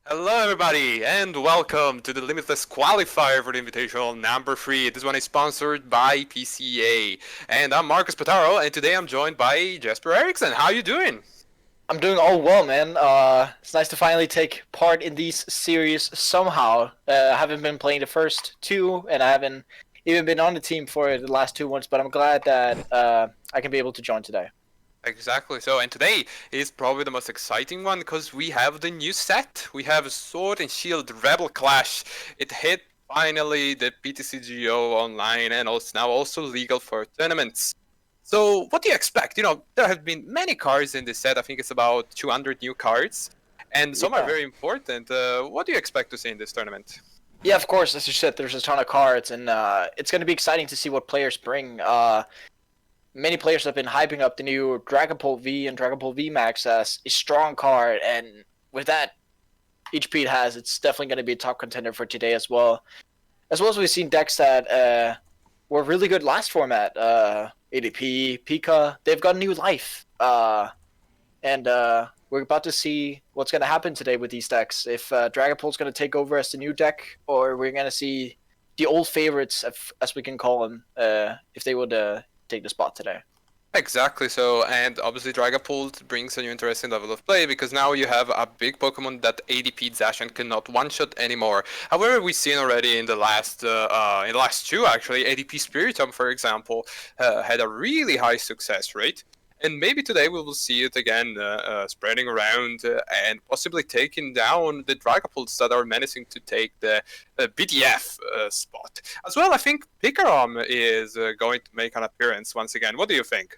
Hello, everybody, and welcome to the Limitless Qualifier for the Invitational number 3. This one is sponsored by PCA. And I'm Marcus Pataro, and today I'm joined by Jesper Eriksson. How you doing? I'm doing all well, man. It's nice to finally take part in these series somehow. I haven't been playing the first two, and I haven't even been on the team for the last two ones, but I'm glad that I can be able to join today. Exactly so, and today is probably the most exciting one because we have the new set. We have Sword and Shield Rebel Clash. It hit finally the PTCGO online and it's now also legal for tournaments. So what do you expect? There have been many cards in this set. I think it's about 200 new cards, and some are Yeah. very important. What do you expect to see in this tournament? Yeah, of course, as you said, there's a ton of cards, and it's going to be exciting to see what players bring. Many players have been hyping up the new Dragapult V and Dragapult V Max as a strong card, and with that HP it has, it's definitely going to be a top contender for today as well. As well as we've seen decks that were really good last format. ADP, Pika, they've got new life. And we're about to see what's going to happen today with these decks. If Dragapult's going to take over as the new deck, or we're going to see the old favorites, as we can call them, if they would take the spot today. Exactly so, and obviously Dragapult brings a new interesting level of play because now you have a big Pokemon that ADP Zacian cannot one-shot anymore. However, we've seen already in the last two actually, ADP Spiritomb, for example, had a really high success rate. And maybe today we will see it again spreading around and possibly taking down the Dragapults that are menacing to take the BDF spot. As well, I think Pikarom is going to make an appearance once again. What do you think?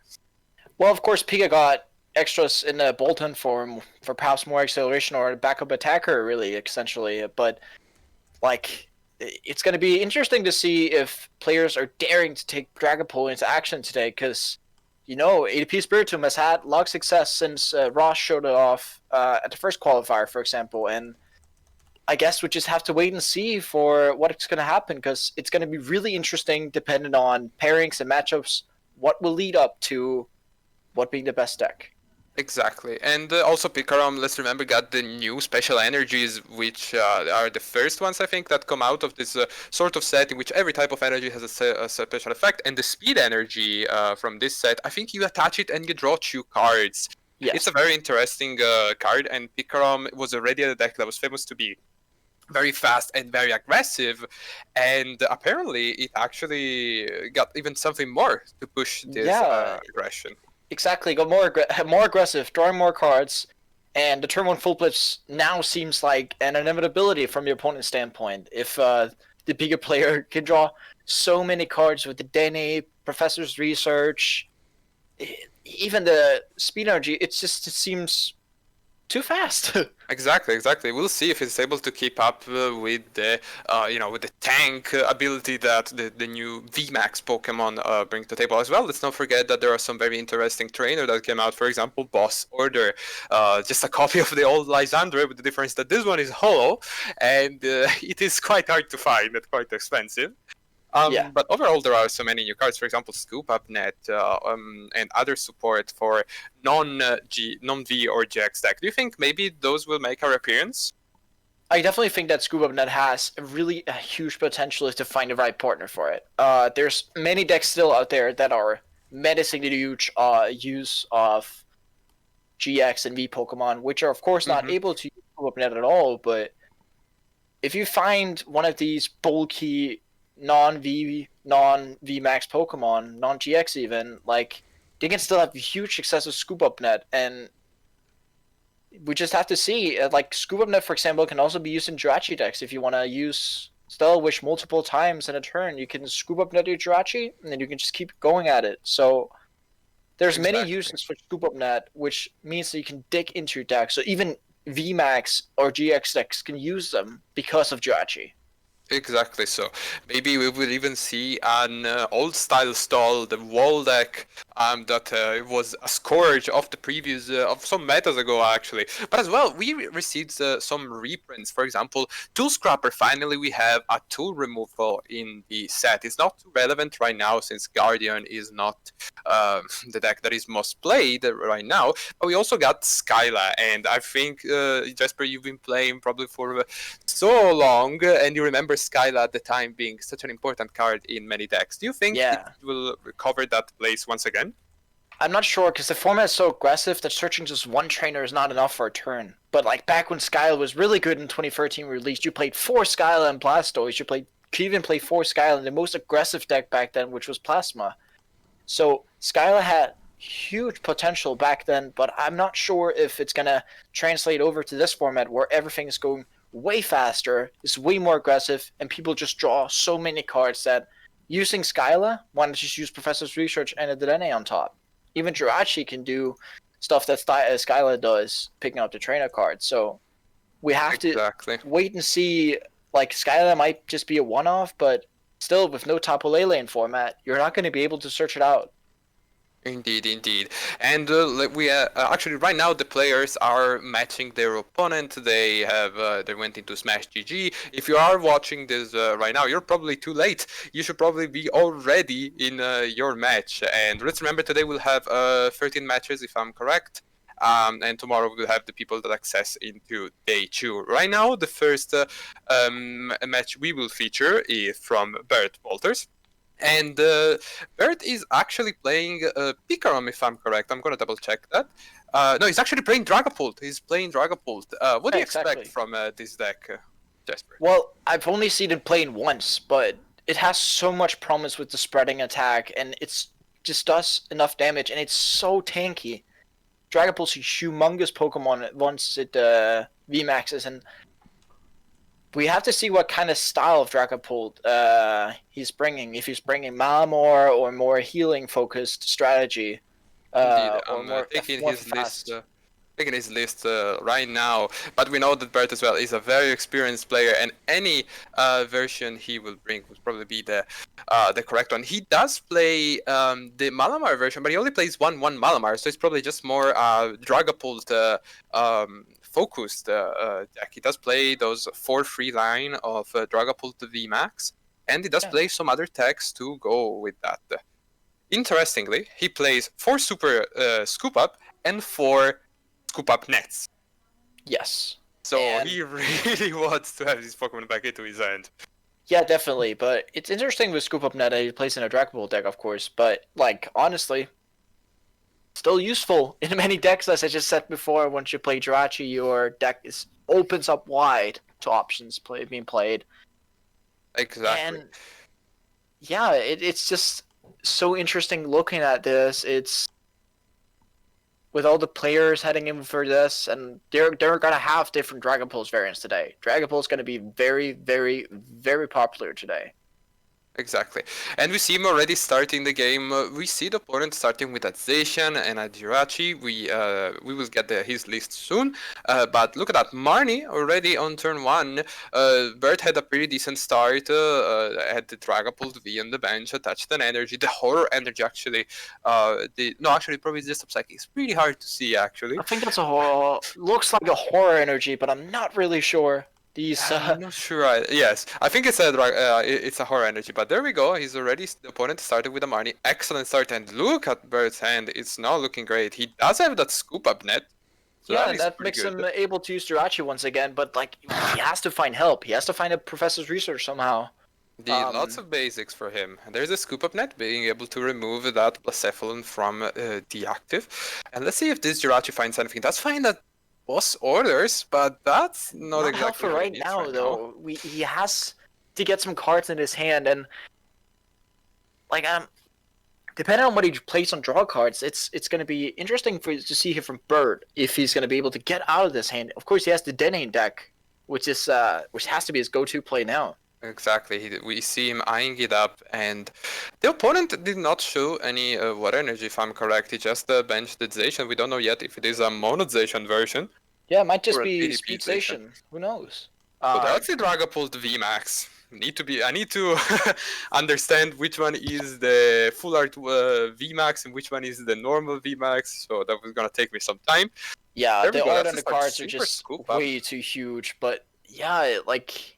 Well, of course, Pika got extras in the Bolton form for perhaps more acceleration or a backup attacker, really, essentially. But, like, it's going to be interesting to see if players are daring to take Dragapult into action today, because ADP Spiritomb has had a lot of success since Ross showed it off at the first qualifier, for example, and I guess we just have to wait and see for what's going to happen, because it's going to be really interesting depending on pairings and matchups, what will lead up to what being the best deck. Exactly, and also Pikarom, let's remember, got the new special energies, which are the first ones I think that come out of this sort of set in which every type of energy has a special effect. And the speed energy from this set, I think you attach it and you draw 2 cards. Yes. It's a very interesting card, and Pikarom was already a deck that was famous to be very fast and very aggressive, and apparently it actually got even something more to push this aggression. Exactly, got more aggressive, drawing more cards, and the turn 1 full blips now seems like an inevitability from your opponent's standpoint. If the bigger player can draw so many cards with the Dene, Professor's Research, even the speed energy, it seems too fast. Exactly. We'll see if it's able to keep up with the, with the tank ability that the new VMAX Pokemon bring to the table as well. Let's not forget that there are some very interesting trainer that came out. For example, Boss Order, just a copy of the old Lysandre, with the difference that this one is hollow, and it is quite hard to find and quite expensive. But overall, there are so many new cards. For example, Scoop Up Net and other support for non-V or GX deck. Do you think maybe those will make our appearance? I definitely think that Scoop Up Net has a huge potential to find the right partner for it. There's many decks still out there that are menacingly huge use of GX and V Pokemon, which are of course not able to use Scoop Up Net at all. But if you find one of these bulky non-V Max Pokemon, non-GX even, like, they can still have huge success with Scoop Up Net, and we just have to see. Like, Scoop Up Net, for example, can also be used in Jirachi decks. If you want to use Stellar Wish multiple times in a turn, you can Scoop Up Net your Jirachi, and then you can just keep going at it. So there's many uses for Scoop Up Net, which means that you can dig into your deck. So even VMAX or GX decks can use them because of Jirachi. Exactly so. Maybe we will even see an old style stall, the wall deck, that was a scourge of the previous, of some metas ago actually. But as well, we received some reprints. For example, Tool Scrapper. Finally, we have a tool removal in the set. It's not too relevant right now since Guardian is not the deck that is most played right now. But we also got Skyla, and I think Jesper, you've been playing probably for so long, and you remember Skyla at the time being such an important card in many decks. Do you think it Yeah. will recover that place once again? I'm not sure because the format is so aggressive that searching just one trainer is not enough for a turn. But like back when Skyla was really good in 2013 released, you played 4 Skyla and Blastoise. You could even play 4 Skyla in the most aggressive deck back then, which was Plasma. So Skyla had huge potential back then, but I'm not sure if it's gonna translate over to this format where everything is going way faster, is way more aggressive, and people just draw so many cards that using Skyla, why not just use Professor's Research and a Dedenne on top? Even Jirachi can do stuff that Skyla does, picking up the trainer card. So we have Exactly. to wait and see. Like Skyla might just be a one-off, but still, with no Tapu Lele in format, you're not going to be able to search it out. Indeed, indeed. And we actually right now the players are matching their opponent. They have they went into Smash GG. If you are watching this right now, you're probably too late. You should probably be already in your match. And let's remember today we'll have 13 matches if I'm correct. And tomorrow we'll have the people that access into day 2. Right now, the first match we will feature is from Bert Wolters. And Bert is actually playing Picarom, if I'm correct. I'm going to double check that. No, he's actually playing Dragapult. He's playing Dragapult. What do you expect from this deck, Jesper? Well, I've only seen it playing once, but it has so much promise with the spreading attack, and it's just does enough damage, and it's so tanky. Dragapult's a humongous Pokemon once it VMAXes, and we have to see what kind of style of Dragapult he's bringing. If he's bringing Malamore or more healing-focused strategy, Indeed, or I'm more taking more his fast. list. Taking his list right now, but we know that Bert as well is a very experienced player, and any version he will bring will probably be the correct one. He does play the Malamar version, but he only plays one Malamar, so it's probably just more Dragapult focused deck. He does play those 4 free line of Dragapult VMAX, and he does play some other techs to go with that. Interestingly, he plays 4 super scoop up and 4 scoop up nets. Yes. So he really wants to have his Pokemon back into his hand. Yeah, definitely. But it's interesting with Scoop Up Net that he plays in a Dragapult deck, of course. But, like, honestly, still useful in many decks, as I just said before. Once you play Jirachi, your deck opens up wide to options being played. Exactly. And, yeah, it's just so interesting looking at this. It's with all the players heading in for this, and they're gonna have different Dragon Pulse variants today. Dragon Pulse is gonna be very, very, very popular today. Exactly. And we see him already starting the game. We see the opponent starting with Azation and a Jirachi. We will get his list soon. But look at that. Marnie already on turn 1. Bert had a pretty decent start. Had the Dragapult V on the bench, attached an energy. The Horror Energy actually. Actually, probably just a Psychic. It's pretty hard to see, actually. I think that's a horror. Looks like a horror energy, but I'm not really sure. I'm not sure. Yes, I think it's a horror energy, but there we go. He's already the opponent started with a Marnie. Excellent start, and look at Bert's hand. It's not looking great. He does have that scoop up net. So yeah, that makes him able to use Jirachi once again. But like, he has to find help. He has to find a Professor's Research somehow. Lots of basics for him. There's a scoop up net, being able to remove that Blacephalon from the active. And let's see if this Jirachi finds anything. That's fine that boss orders, but that's not exactly helpful right now, though. He has to get some cards in his hand, and like depending on what he plays on draw cards, it's going to be interesting to see here from Bert if he's going to be able to get out of this hand. Of course, he has the Denane deck, which has to be his go-to play now. Exactly. We see him eyeing it up, and the opponent did not show any water energy, if I'm correct. He just benched the Zation. We don't know yet if it is a Monozation version. Yeah, it might just be Speed Zation. Who knows? So Uh, that's the Dragapult VMAX. I need to understand which one is the full art VMAX and which one is the normal VMAX. So that was gonna take me some time. yeah, There we the go. art That's on a the start. cards are Super just scoop up. way too huge, but yeah, like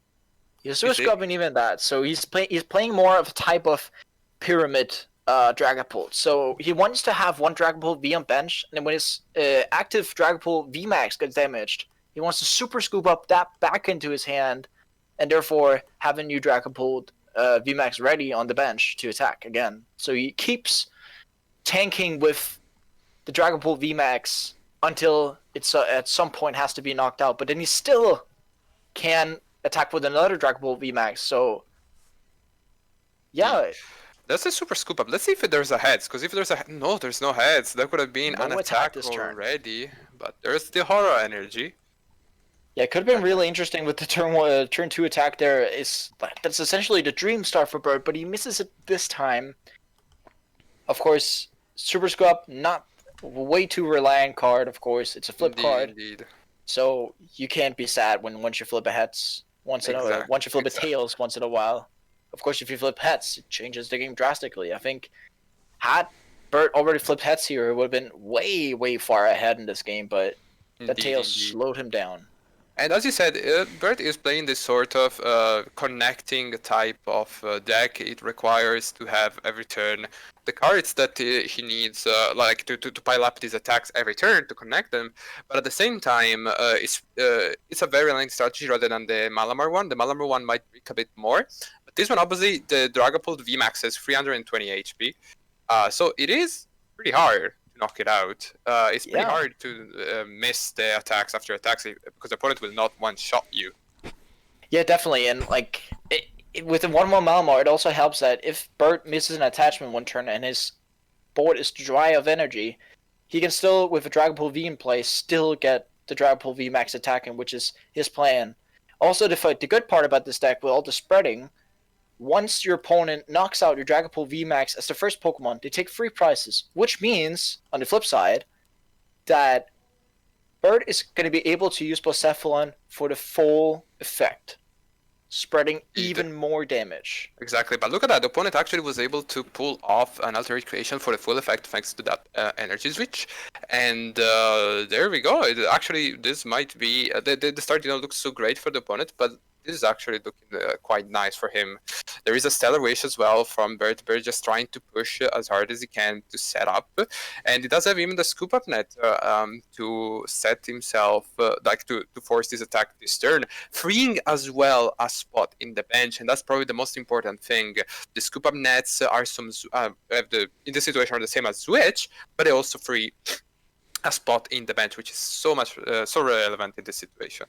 You see? Yasuo even that. So he's playing more of a type of pyramid Dragapult. So he wants to have one Dragapult V on bench, and then when his active Dragapult VMAX gets damaged, he wants to super scoop up that back into his hand, and therefore have a new Dragapult VMAX ready on the bench to attack again. So he keeps tanking with the Dragapult VMAX until it's at some point has to be knocked out, but then he still can attack with another Dragapult VMAX. So yeah, That's a super scoop up. Let's see if there's a heads. Because if there's no, there's no heads. That could have been no an attack attack this turn. already. But there's the horror energy. Yeah, it could have been really interesting with the turn 2 attack there. That's essentially the dream start for Bert, but he misses it this time. Of course, Super Scoop, not way too reliant card, of course. It's a flip card. Indeed. So you can't be sad once you flip a heads once you flip a tails once in a while. Of course, if you flip heads, it changes the game drastically. I think had Bert already flipped heads here, it would have been way far ahead in this game, but the tails slowed him down. And as you said, Bert is playing this sort of connecting type of deck. It requires to have every turn the cards that he needs, like to pile up these attacks every turn to connect them. But at the same time, it's a very lengthy strategy rather than the Malamar one. The Malamar one might break a bit more. But this one, obviously, the Dragapult VMAX has 320 HP. So it is pretty hard knock it out. It's pretty hard to miss the attacks after attacks because the opponent will not one-shot you. Yeah, definitely. And like with the 1/1 Malamar, it also helps that if Bert misses an attachment one turn and his board is dry of energy, he can still, with a Dragapult V in play, still get the Dragapult V max attacking, which is his plan. Also, the good part about this deck with all the spreading, once your opponent knocks out your Dragapult VMAX as the first Pokemon, they take free prizes, which means, on the flip side, that Bert is going to be able to use Blacephalon for the full effect, spreading even more damage. Exactly, but look at that, the opponent actually was able to pull off an Altered Creation for the full effect thanks to that energy switch, and there we go. This might be, the start looks so great for the opponent, but this is actually looking quite nice for him. There is a Stellar Wish as well from Bert. Bert just trying to push as hard as he can to set up. And he does have even the Scoop Up Net to set himself, to force this attack this turn, freeing as well a spot in the bench. And that's probably the most important thing. The Scoop Up Nets are in this situation are the same as Switch, but they also free a spot in the bench, which is so relevant in this situation.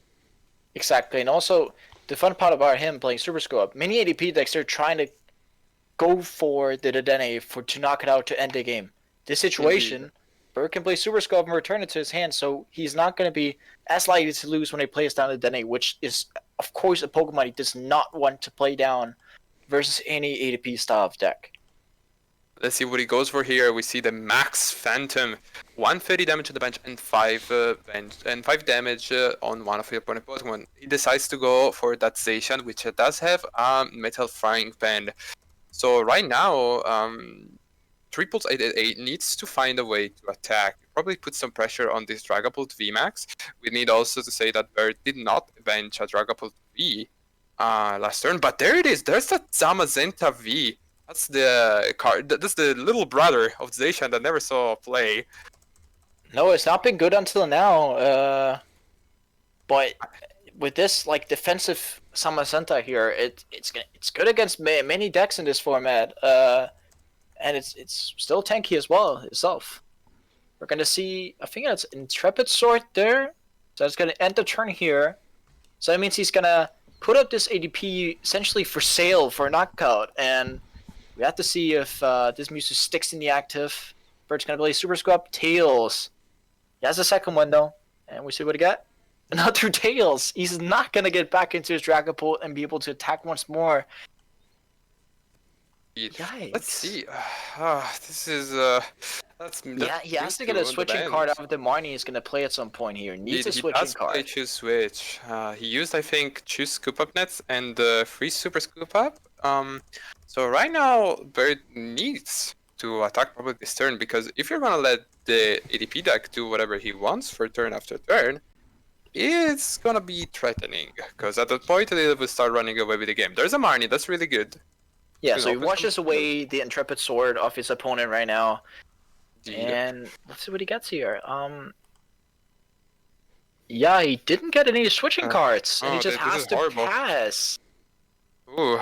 Exactly, and also the fun part about him playing Super Scope, many ADP decks are trying to go for the Dedenne to knock it out to end the game. This situation, Bert can play Super Scope and return it to his hand, so he's not going to be as likely to lose when he plays down the Dedenne, which is, of course, a Pokemon he does not want to play down versus any ADP style of deck. Let's see what he goes for here. We see the Max Phantom, 130 damage to the bench and 5 damage on one of your opponent Pokemon. He decides to go for that Zacian, which does have a Metal Frying Pan. So right now, Triples 888 needs to find a way to attack. Probably put some pressure on this Dragapult VMAX. We need also to say that Bert did not bench a Dragapult V last turn, but there it is. There's that Zamazenta V. That's the card. That's the little brother of Zacian that never saw play. No, it's not been good until now. But with this defensive Samacenta here, it's good against many decks in this format. And it's still tanky as well itself. We're gonna see. I think that's Intrepid Sword there. So it's gonna end the turn here. So that means he's gonna put up this ADP essentially for sale for a knockout, and we have to see if this Mewtwo sticks in the active. Bert's gonna play Super Squab Tails. He has a second one though, and we see what he got. Another Tails. He's not gonna get back into his Dragapult and be able to attack once more. Yikes. Let's see. This is Yeah, he has to due get a on the switching card bench. out of the Marnie is going to play at some point here. Needs a He switching does play card. choose switch. He used, I think, choose scoop up nets and free super scoop up. So right now, Bert needs to attack probably this turn, because if you're gonna let the ADP deck do whatever he wants for turn after turn, it's gonna be threatening. Because at that point, it will start running away with the game. There's a Marnie, that's really good. Yeah, You so know, he washes away the Intrepid Sword off his opponent right now. indeed. And let's see what he gets here. Yeah, he didn't get any switching cards, and he Oh, just this has is to horrible. pass. Ooh.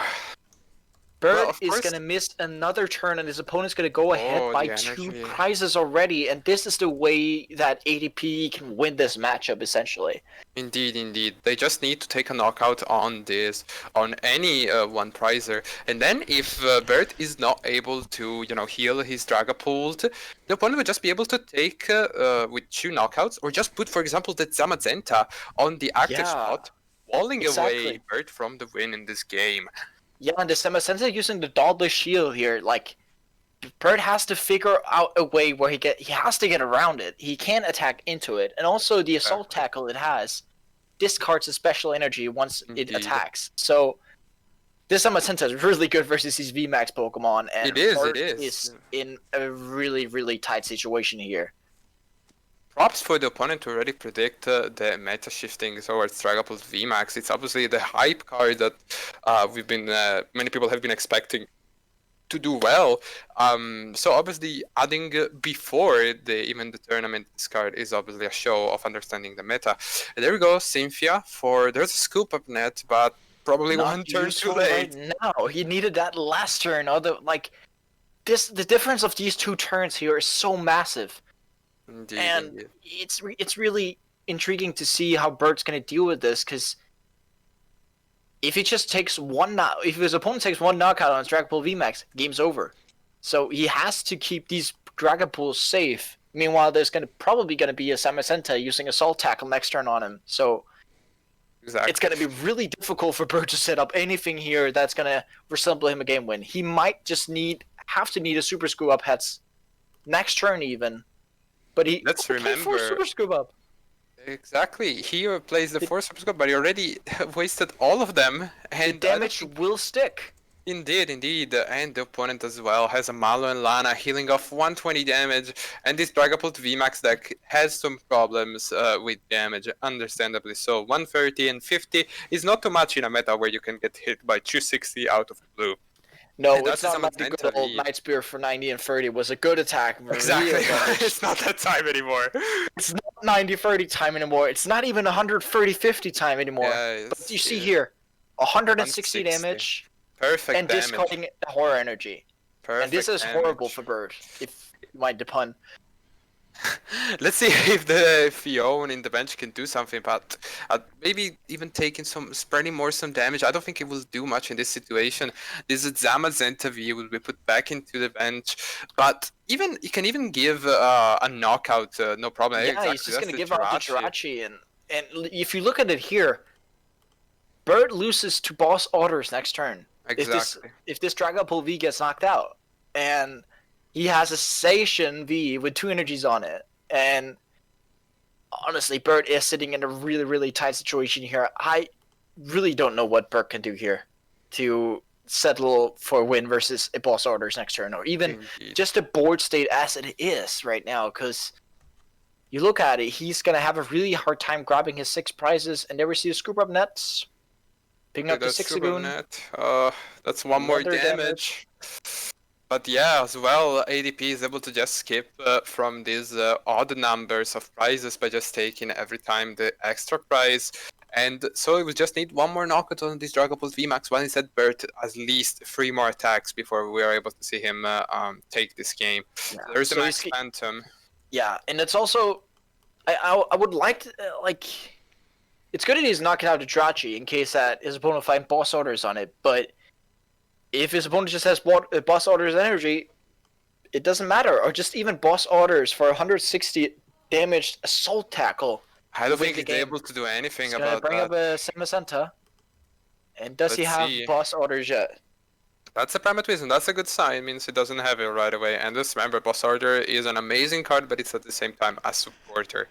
Bert of is course. going to miss another turn, and his opponent's going to go ahead Oh, by the 2 energy. prizes already, and this is the way that ADP can win this matchup, essentially. Indeed, indeed. They just need to take a knockout on this, on any one prizer. And then if Bert is not able to, heal his Dragapult, the opponent will just be able to take with 2 knockouts, or just put, for example, the Zamazenta on the active Yeah, spot, walling exactly. away Bert from the win in this game. Yeah, and the Sensei using the Dauntless Shield here, like, Bert has to figure out a way where he has to get around it. He can't attack into it. And also the Assault Tackle it has discards its special energy once it attacks. So this Sensei is really good versus these VMAX Pokemon, and Bert is in a really, really tight situation here. Props for the opponent to already predict the meta shifting towards Dragapult VMAX. It's obviously the hype card that many people have been expecting to do well. So obviously adding before even the tournament this card is obviously a show of understanding the meta. And there we go, Cynthia there's a scoop up net, but probably Not one turn too late. Right now, he needed that last turn. The difference of these 2 turns here is so massive. Indeed, and it's really intriguing to see how Bert's going to deal with this, because if he just takes if his opponent takes 1 knockout on his Dragapult VMAX, game's over. So he has to keep these Dragapults safe. Meanwhile, there's probably going to be a Samacenta using Assault Tackle next turn on him. So it's going to be really difficult for Bert to set up anything here that's going to resemble him a game win. He might just have to need a Super Scoop Up Heads next turn even. But let's remember 4 Super Scoop Up. Exactly. He plays the 4 Super Scoop, but he already wasted all of them. And the damage will stick. Indeed. And the opponent as well has a Malo and Lana healing off 120 damage. And this Dragapult VMAX deck has some problems with damage, understandably so. 130 and 50 is not too much in a meta where you can get hit by 260 out of the blue. No, it's not like the good old Night Spear for 90 and 30 was a good attack. Exactly. It's not that time anymore. It's not 90-30 time anymore. It's not even 130-50 time anymore. Yeah, but you see here, 160 damage. Perfect and damage. discarding horror energy. Perfect and this is damage. horrible for Bert, if you mind the pun. Let's see if the Fion in the bench can do something, but maybe even spreading some damage. I don't think it will do much in this situation. This Zamazenta V will be put back into the bench, but you can even give a knockout, no problem. Yeah, exactly. He's just going to give out the Jirachi, and if you look at it here, Bert loses to Boss Orders next turn. Exactly. If this Dragapult V gets knocked out, and he has a Seishin V with 2 energies on it. And honestly, Bert is sitting in a really, really tight situation here. I really don't know what Bert can do here to settle for a win versus a Boss Orders next turn, or even just a board state as it is right now. Because you look at it, he's going to have a really hard time grabbing his 6 prizes, and there we see a Scoop Up Nets. Picking up the 6 Lagoon. That's one more damage. But yeah, as well, ADP is able to just skip from these odd numbers of prizes by just taking every time the extra prize. And so it will just need 1 more knockout on this Dragapult VMAX. One said Bert at least 3 more attacks before we are able to see him take this game. Yeah. So there's a Max Phantom. Yeah, and it's also... I would like to... it's good that he's knocking out the Jirachi in case that his opponent finds Boss Orders on it, but... if his opponent just has Boss Orders energy, it doesn't matter. Or just even Boss Orders for 160 damaged Assault Tackle. I don't think he's able to do anything about that. Bring up a Samacenta. And does he have Boss Orders yet? That's a Pragmatism, that's a good sign, means he doesn't have it right away. And just remember, Boss Order is an amazing card, but it's at the same time a supporter.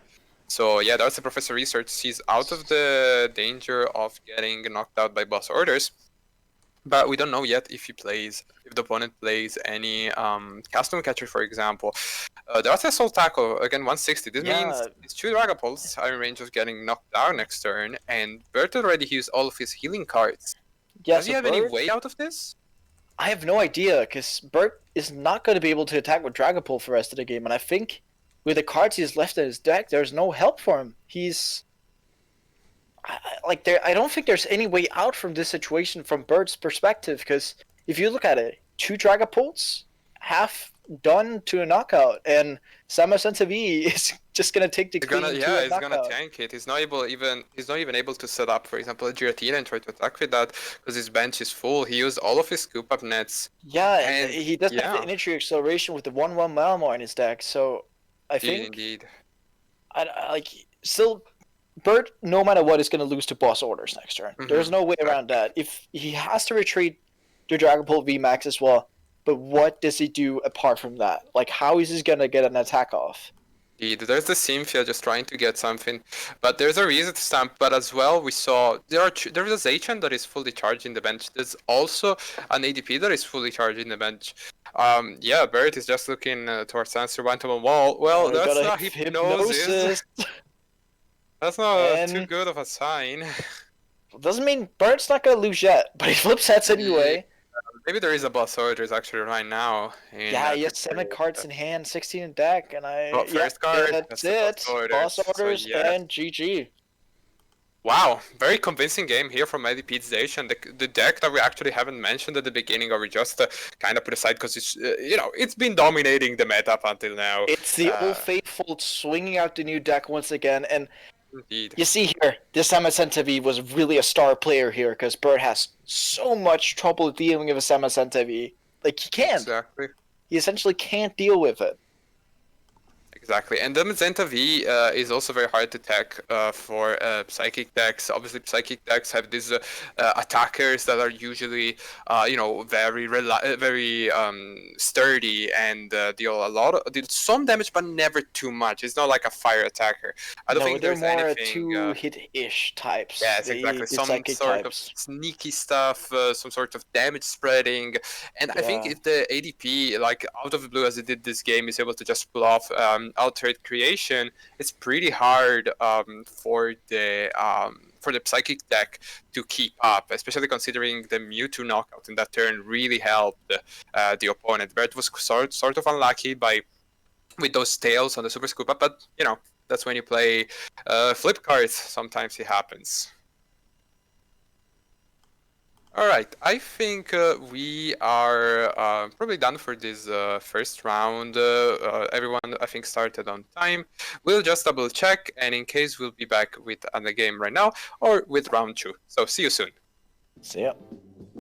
So yeah, that's a Professor Research. He's out of the danger of getting knocked out by Boss Orders. But we don't know yet if the opponent plays any Custom Catcher, for example. That's a Soul Tackle, again 160. This means it's 2 Dragapults are in range of getting knocked down next turn, and Bert already used all of his healing cards. Does he have any way out of this? I have no idea, because Bert is not going to be able to attack with Dragapult for the rest of the game, and I think with the cards he's left in his deck, there's no help for him. I don't think there's any way out from this situation from Bert's perspective, because if you look at it, 2 Dragapults, half done to a knockout, and Samacentav is just gonna take the clean he's gonna tank it. He's not even able to set up, for example, a Giratina and try to attack with that because his bench is full. He used all of his scoop up nets. Yeah, and he doesn't have the Energy Acceleration with the 1/1 Malamar in his deck, so I think indeed. Still, Bert, no matter what, is going to lose to Boss Orders next turn. Mm-hmm. There's no way around that. If he has to retreat to Dragapult VMAX as well, but what does he do apart from that? Like, how is he going to get an attack off? Indeed, there's the Symphia just trying to get something, but there's a reason to stamp. But as well, we saw there is a Zachan that is fully charged in the bench. There's also an ADP that is fully charged in the bench. Yeah, Bert is just looking towards answer one to one wall. Well, that's not hypnosis. That's not too good of a sign. Doesn't mean Bert's not gonna lose yet, but he flips heads anyway. Maybe there is a Boss Orders actually right now. Yeah, he has 7 cards in hand, 16 in deck, and first card. That's it. Boss Orders and GG. Wow, very convincing game here from ADP Station. The deck that we actually haven't mentioned at the beginning, or we just kind of put aside because it's it's been dominating the meta up until now. It's the old faithful swinging out the new deck once again, and indeed. You see here, this Samacentav was really a star player here because Bert has so much trouble dealing with a Samacentav. Like, he can't. Exactly. He essentially can't deal with it. Exactly, and the Magenta V is also very hard to tech for Psychic decks. Obviously, Psychic decks have these attackers that are usually, very sturdy and deal some damage, but never too much. It's not like a fire attacker. I don't think there's anything. They're more 2-hit-ish types. Yes, exactly. Some sort of sneaky stuff, some sort of damage spreading, and I think if the ADP, like out of the blue as it did this game, is able to just pull off Altered Creation, it's pretty hard for the Psychic deck to keep up, especially considering the Mewtwo knockout in that turn really helped the opponent. Bert was sort of unlucky with those tails on the Super Scoop Up, but that's when you play flip cards. Sometimes it happens. Alright, I think we are probably done for this first round. Everyone, I think, started on time. We'll just double check, and in case, we'll be back with another game right now, or with round 2. So, see you soon. See ya.